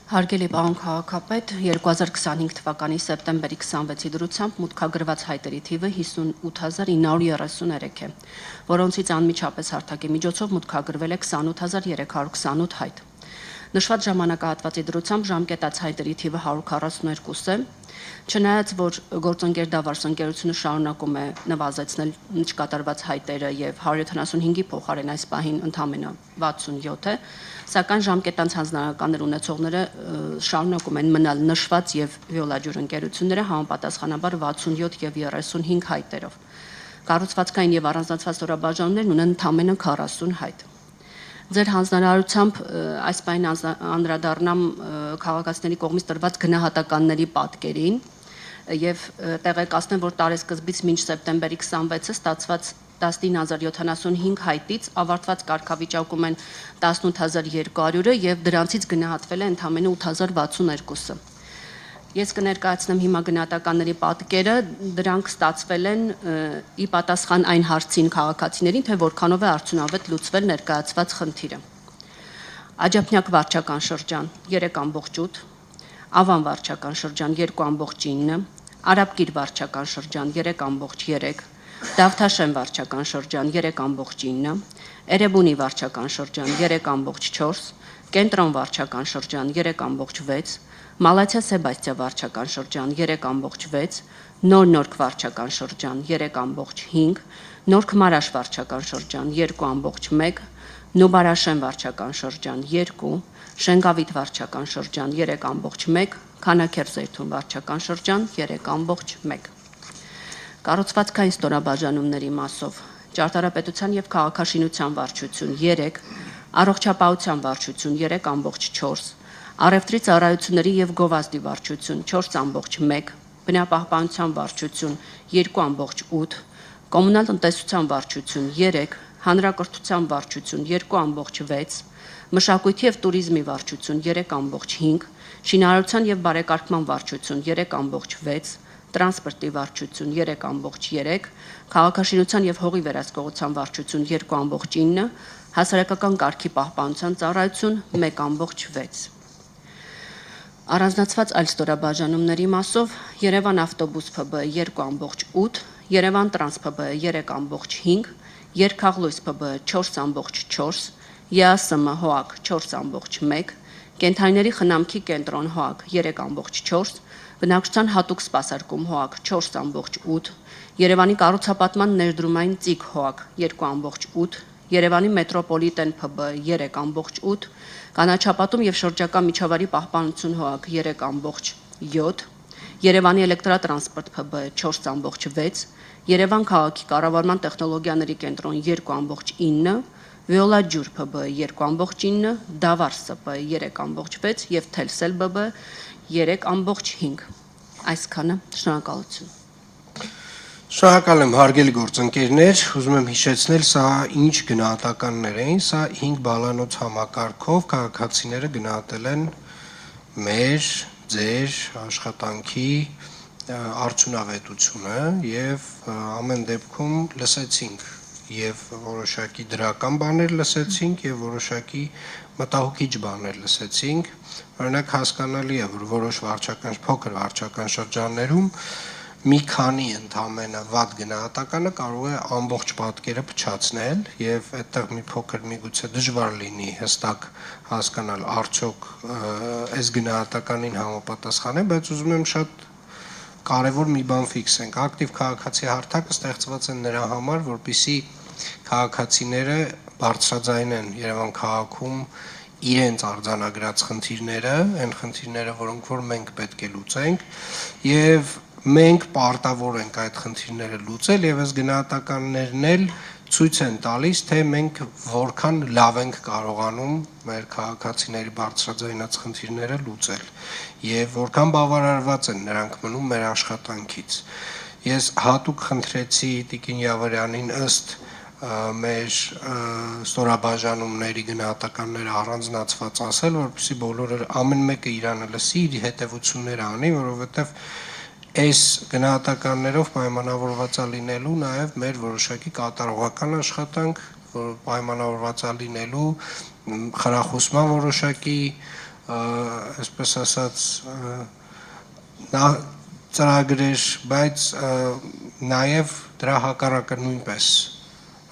Հարգելի պարոն քաղաքապետ, 2025 թվականի սեպտեմբերի 26-ի դրությամբ մուտքագրված հայտերի թիվը 58933 է, որոնցից անմիջապես հարթակի միջոցով մուտքագրվել է 28328 հայտ։ Նշված ժամանակահատվածի դրությամբ ժամկետաց հայտերի թիվը 142 է, չնայած որ գործընկեր Դավարս ընկերությունը շարունակում է նվազեցնել չկատարված հայտերը եւ 175-ի փոխարեն այս պահին ընդամենը 67 է, սակայն ժամկետանց հանձնարարականներ ունեցողները շարունակում են մնալ նշված եւ վիոլաջուր ընկերությունները համապատասխանաբար 67 եւ 35 հայտերով։ Կառուցվածքային եւ առանձնացված ստորաբաժանումներն ունեն ընդամենը 40 հայտ։ Ձեր հանձնարարությամբ այս պահին անդրադառնամ քաղաքացիների կողմից տրված գնահատականների պատկերին եւ տեղեկացնեմ, որ տարեսկզբից մինչ սեպտեմբերի 26-ը ստացված 19075 հայտից ավարտված կարգավիճակում են 18200-ը եւ դրանցից գնահատվել է ընդամենը 8062-ը։ Ես կներկայացնեմ հիմա գնահատականների պատկերը, դրանք ստացվել են ի պատասխան այն հարցին քաղաքացիներին, թե որքանով է արդյունավետ լուծվել ներկայացված խնդիրը։ Աջափնյակ վարչական շրջան 3.8, Ավան վարչական շրջան 2.9, Արաբկիր վարչական շրջան 3.3, Դավթաշեն վարչական շրջան 3.9, Էրեբունի վարչական շրջան 3.4, Կենտրոն վարչական շրջան 3.6, Մալաթիա Սեբաստիա վարչական շրջան 3.6, Նոր վարչական շրջան 3.5, Նոր Քմարաշ վարչական շրջան 2.1, Նուբարաշեն վարչական շրջան 2, Շենգավիթ վարչական շրջան 3.1, Քանաքերձերթուն վարչական շրջան 3.1։ Կառուցվածքային ստորաբաժանումների մասով ճարտարապետության եւ քաղաքաշինության վարչություն 3, առողջապահության վարչություն 3.4, առևտրի ծառայությունների եւ գովազդի վարչություն 4.1, բնապահպանության վարչություն 2.8, կոմունալ տնտեսության վարչություն 3, հանրակրթության վարչություն 2.6, մշակույթի եւ տուրիզմի վարչություն 3.5, շինարարության եւ բարեկարգման վարչություն 3.6, տրանսպորտի վարչություն 3.3, քաղաքաշինության եւ հողի վերահսկողության վարչություն 2.9, հասարակական կարգի պահպանության ծառայություն 1.6։ Առանձնացված այլ ստորաբաժանումների մասով Երևան ավտոբուս ՓԲ 2.8, Երևան տրանս ՓԲ 3.5, Երկաղլույս ՓԲ 4.4, ԵԱՍՄ ՀՕԱԿ 4.1, Կենթանիների խնամքի կենտրոն ՀՕԱԿ 3.4, բնակչության հատուկ սպասարկում ՀՕԱԿ 4.8, Երևանի կառուցապատման ներդրումային ծիկ ՀՕԱԿ 2.8, Երևանի մետրոպոլիտեն ՓԲ 3.8, կանաչապատում եւ շրջակա միջավայրի պահպանություն ՀՕԱԿ 3.7, Երևանի էլեկտրատրանսպորտ ՓԲ 4.6, Երևան քաղաքի կառավարման տեխնոլոգիաների կենտրոն 2.9, Վիոլաջուր ՓԲ 2.9, Դավարս ՍՊ 3.6 եւ Թելսել ԲԲ 3.5։ Այսքանը, շնորհակալություն։ Շնորհակալ եմ, հարգելի գործընկերներ, ուզում եմ հիշեցնել, սա ինչ գնահատականներ էին, սա 5 բալանոց համակարգով քաղաքացիները գնահատել են մեր, ձեր աշխատանքի արդյունավետությունը եւ ամեն դեպքում լսեցինք եւ որոշակի դրական բաներ լսեցինք եւ որոշակի մտահոգիչ բաներ լսեցինք, օրինակ հասկանալի է, որ որոշ փոքր վարչական շրջաններում մի քանի ընդամենը վատ գնահատականը կարող է ամբողջ պատկերը փչացնել եւ այդտեղ մի փոքր միգուցե դժվար լինի հստակ հասկանալ արդյոք այս գնահատականին համապատասխան է, բայց ուզում եմ շատ կարևոր մի բան ֆիքսենք։ Ակտիվ քաղաքացի հարթակը ստեղծված է նրա համար, որպեսզի քաղաքացիները բարձրաձայնեն Երևան քաղաքում իրենց արձանագրած խնդիրները, այն խնդիրները, որոնք որ մենք պետք է լուծենք եւ մենք պարտավոր ենք այդ խնդիրները լուծել եւ այս գնահատականներն էլ ցույց են տալիս, թե մենք որքան լավ ենք կարողանում մեր քաղաքացիների բարձրաձայնած խնդիրները լուծել եւ որքան բավարարված են նրանք մնում մեր աշխատանքից։ Ես հատուկ խնդրեցի Տիկին Յավարյանին ըստ մեր ստորաբաժանումների գնահատականները առանձնացված ասել, որպեսզի բոլորը ամեն մեկը իրանը լսի, իր հետևությունները անի, որովհետեւ այս գնահատականներով պայմանավորված է լինելու նաև մեր որոշակի կատարողական աշխատանք, որ պայմանավորված է լինելու խրախուսման որոշակի այսպես ասած, ծրագրեր, բայց նաև դրա հակառակը նույնպես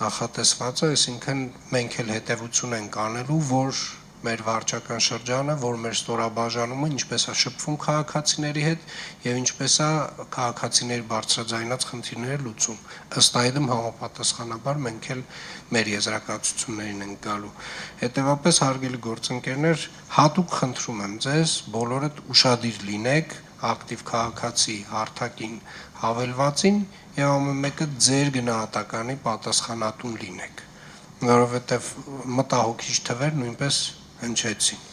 նախատեսված է, այսինքն մենք էլ հետևություն ենք անելու, որ մեր վարչական շրջանը, որ մեր ստորաբաժանումը ինչպես է շփվում քաղաքացիների հետ եւ ինչպես է քաղաքացիների բարձրաձայնած խնդիրները լուծում։ Ըստ այդմ համապատասխանաբար մենք էլ մեր եզրակացություններին ենք գալու։ Հետևաբար հարգելի գործընկերներ, հատուկ խնդրում եմ ձեզ բոլորդ ուշադիր լինեք ակտիվ քաղաքացի հարթակին հավելվածին եւ ամեն մեկը ձեր գնահատականի պատասխանատուն լինեք, որովհետեւ մտահոգիչ թվեր նույնպես հնչեցին։